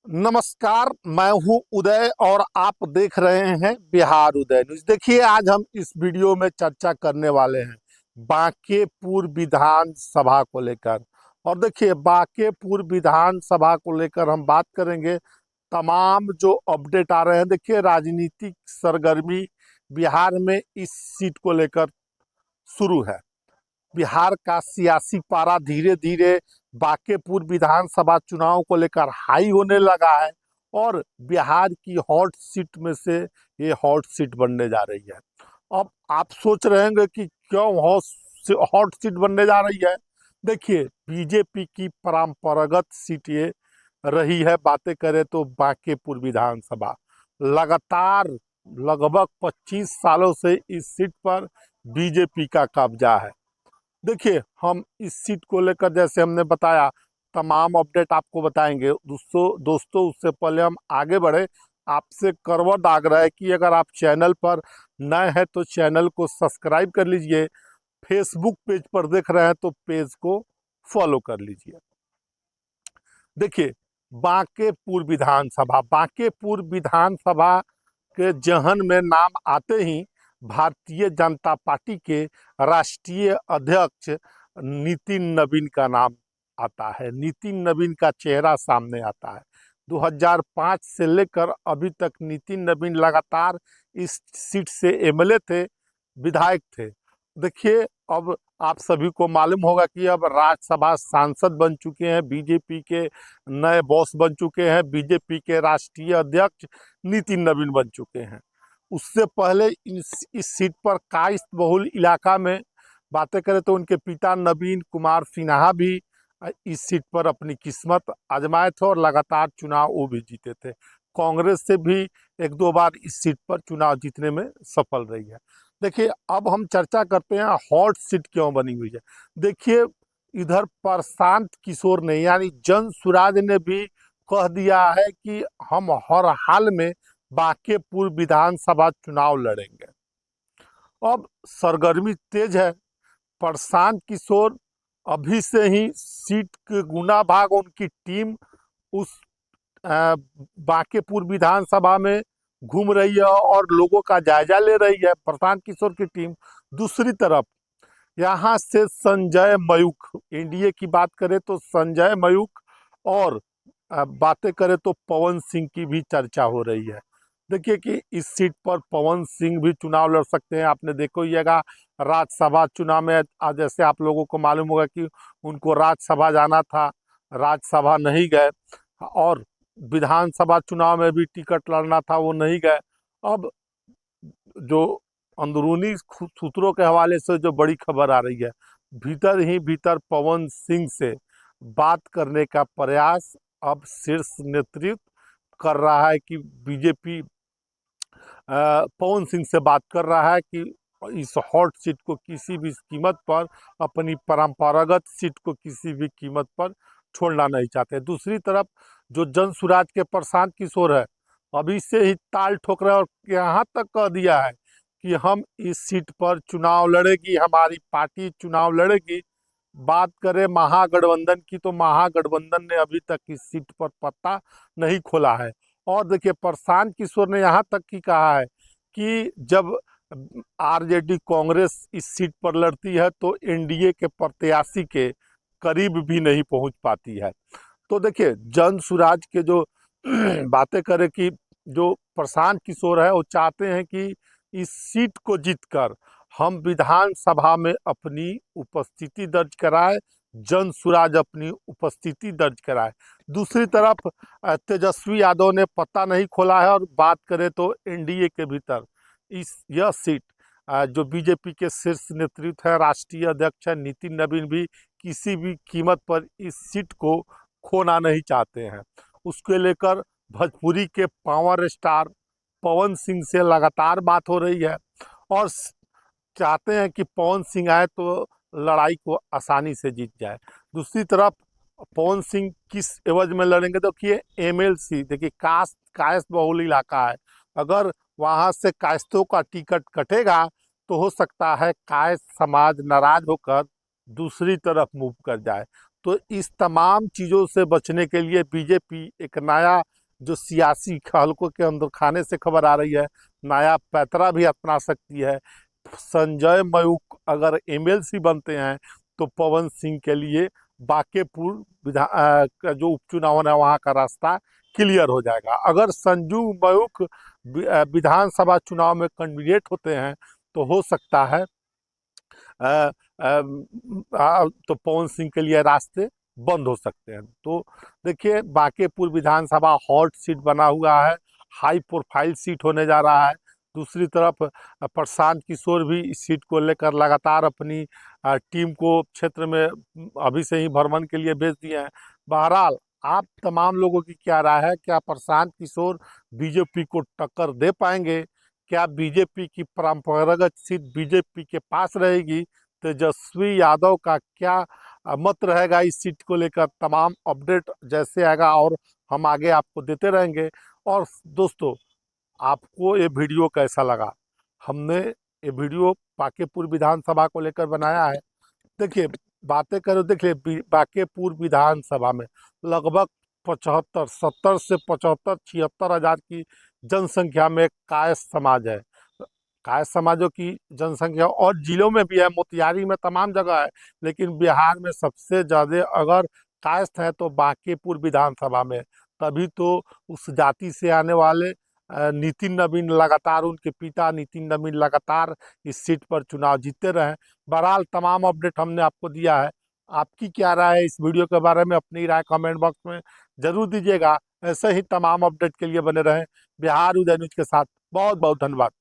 नमस्कार, मैं हूं उदय और आप देख रहे हैं बिहार उदय न्यूज। देखिए, आज हम इस वीडियो में चर्चा करने वाले हैं बांकेपुर विधानसभा को लेकर। और देखिए, बांकेपुर विधानसभा को लेकर हम बात करेंगे। तमाम जो अपडेट आ रहे हैं, देखिए राजनीतिक सरगर्मी बिहार में इस सीट को लेकर शुरू है। बिहार का सियासी पारा धीरे धीरे बांकेपुर विधानसभा चुनाव को लेकर हाई होने लगा है और बिहार की हॉट सीट में से ये हॉट सीट बनने जा रही है। अब आप सोच रहे होंगे कि क्यों हॉट सीट बनने जा रही है। देखिए, बीजेपी की परंपरागत सीट ये रही है। बातें करें तो बांकेपुर विधानसभा लगातार लगभग 25 सालों से इस सीट पर बीजेपी का कब्जा है। देखिए, हम इस सीट को लेकर जैसे हमने बताया, तमाम अपडेट आपको बताएंगे। दोस्तों उससे पहले हम आगे बढ़े, आपसे करवट आग्रह है कि अगर आप चैनल पर नए हैं तो चैनल को सब्सक्राइब कर लीजिए। फेसबुक पेज पर देख रहे हैं तो पेज को फॉलो कर लीजिए। देखिए, बांकेपुर विधानसभा के जहन में नाम आते ही भारतीय जनता पार्टी के राष्ट्रीय अध्यक्ष नितिन नवीन का नाम आता है। नितिन नवीन का चेहरा सामने आता है। 2005 से लेकर अभी तक नितिन नवीन लगातार इस सीट से एमएलए थे, विधायक थे। देखिए, अब आप सभी को मालूम होगा कि अब राज्यसभा सांसद बन चुके हैं, बीजेपी के नए बॉस बन चुके हैं, बीजेपी के राष्ट्रीय अध्यक्ष नितिन नवीन बन चुके हैं। उससे पहले इस सीट पर कायस्थ बहुल इलाका में बातें करें तो उनके पिता नवीन कुमार सिन्हा भी इस सीट पर अपनी किस्मत आजमाए थे और लगातार चुनाव वो भी जीते थे। कांग्रेस से भी एक दो बार इस सीट पर चुनाव जीतने में सफल रही है। देखिए, अब हम चर्चा करते हैं हॉट सीट क्यों बनी हुई है। देखिए, इधर प्रशांत किशोर ने यानी जन सुराज ने भी कह दिया है कि हम हर हाल में बांकेपुर विधानसभा चुनाव लड़ेंगे। अब सरगर्मी तेज है। प्रशांत किशोर अभी से ही सीट के गुना भाग उनकी टीम उस बांकेपुर विधानसभा में घूम रही है और लोगों का जायजा ले रही है, प्रशांत किशोर की टीम। दूसरी तरफ यहाँ से संजय मयूख, एनडीए की बात करें तो संजय मयूख और बातें करें तो पवन सिंह की भी चर्चा हो रही है। देखिए कि इस सीट पर पवन सिंह भी चुनाव लड़ सकते हैं। आपने देखो हिएगा राज्यसभा चुनाव में आज जैसे आप लोगों को मालूम होगा कि उनको राज्यसभा जाना था, राज्यसभा नहीं गए, और विधानसभा चुनाव में भी टिकट लड़ना था, वो नहीं गए। अब जो अंदरूनी सूत्रों के हवाले से जो बड़ी खबर आ रही है, भीतर ही भीतर पवन सिंह से बात करने का प्रयास अब शीर्ष नेतृत्व कर रहा है कि बीजेपी पवन सिंह से बात कर रहा है कि इस हॉट सीट को किसी भी कीमत पर, अपनी परंपरागत सीट को किसी भी कीमत पर छोड़ना नहीं चाहते। दूसरी तरफ जो जन सुराज के प्रशांत किशोर है, अभी से ही ताल ठोक रहे हैं और यहाँ तक कह दिया है कि हम इस सीट पर चुनाव लड़ेगी, हमारी पार्टी चुनाव लड़ेगी। बात करें महागठबंधन की तो महागठबंधन ने अभी तक इस सीट पर पत्ता नहीं खोला है। और देखिए, प्रशांत किशोर ने यहाँ तक की कहा है कि जब आरजेडी कांग्रेस इस सीट पर लड़ती है तो एनडीए के प्रत्याशी के करीब भी नहीं पहुंच पाती है। तो देखिए, जन सुराज के जो बातें करें कि जो प्रशांत किशोर है वो चाहते हैं कि इस सीट को जीतकर हम विधानसभा में अपनी उपस्थिति दर्ज कराए, जन सुराज अपनी उपस्थिति दर्ज कराए। दूसरी तरफ तेजस्वी यादव ने पता नहीं खोला है। और बात करें तो एनडीए के भीतर यह सीट जो बीजेपी के शीर्ष नेतृत्व है, राष्ट्रीय अध्यक्ष है नितिन नवीन भी किसी भी कीमत पर इस सीट को खोना नहीं चाहते हैं। उसके लेकर भोजपुरी के पावर स्टार पवन सिंह से लगातार बात हो रही है और चाहते हैं कि पवन सिंह आए तो लड़ाई को आसानी से जीत जाए। दूसरी तरफ पवन सिंह किस एवज में लड़ेंगे, तो कि एमएलसी, देखिए कायस्थ बहुल इलाका है, अगर वहाँ से कायस्थों का टिकट कटेगा तो हो सकता है कायस्थ समाज नाराज होकर दूसरी तरफ मूव कर जाए। तो इस तमाम चीज़ों से बचने के लिए बीजेपी एक नया जो सियासी हलकों के अंदर खाने से खबर आ रही है, नया पैतरा भी अपना सकती है। संजय मयूख अगर एमएलसी बनते हैं तो पवन सिंह के लिए बांकेपुर का जो उपचुनाव है वहाँ का रास्ता क्लियर हो जाएगा। अगर संजू मयूख विधानसभा चुनाव में कैंडिडेट होते हैं तो हो सकता है तो पवन सिंह के लिए रास्ते बंद हो सकते हैं। तो देखिए, बांकेपुर विधानसभा हॉट सीट बना हुआ है, हाई प्रोफाइल सीट होने जा रहा है। दूसरी तरफ प्रशांत किशोर भी इस सीट को लेकर लगातार अपनी टीम को क्षेत्र में अभी से ही भ्रमण के लिए भेज दिए हैं। बहरहाल, आप तमाम लोगों की क्या राय है? क्या प्रशांत किशोर बीजेपी को टक्कर दे पाएंगे? क्या बीजेपी की परंपरागत सीट बीजेपी के पास रहेगी? तेजस्वी यादव का क्या मत रहेगा इस सीट को लेकर? तमाम अपडेट जैसे आएगा और हम आगे आपको देते रहेंगे। और दोस्तों, आपको ये वीडियो कैसा लगा? हमने ये वीडियो बांकेपुर विधानसभा को लेकर बनाया है। देखिए, बातें करो, देखिए बांकेपुर विधानसभा में लगभग 75 70 से 75 76 हज़ार की जनसंख्या में कायस्थ समाज है। कायस्थ समाजों की जनसंख्या और जिलों में भी है, मोतिहारी में तमाम जगह है, लेकिन बिहार में सबसे ज़्यादा अगर कायस्थ है तो बांकेपुर विधानसभा में। तभी तो उस जाति से आने वाले नितिन नवीन लगातार, उनके पिता नितिन नवीन लगातार इस सीट पर चुनाव जीतते रहे। बहरहाल, तमाम अपडेट हमने आपको दिया है। आपकी क्या राय है इस वीडियो के बारे में? अपनी राय कमेंट बॉक्स में जरूर दीजिएगा। ऐसे ही तमाम अपडेट के लिए बने रहें बिहार उदय न्यूज के साथ। बहुत बहुत धन्यवाद।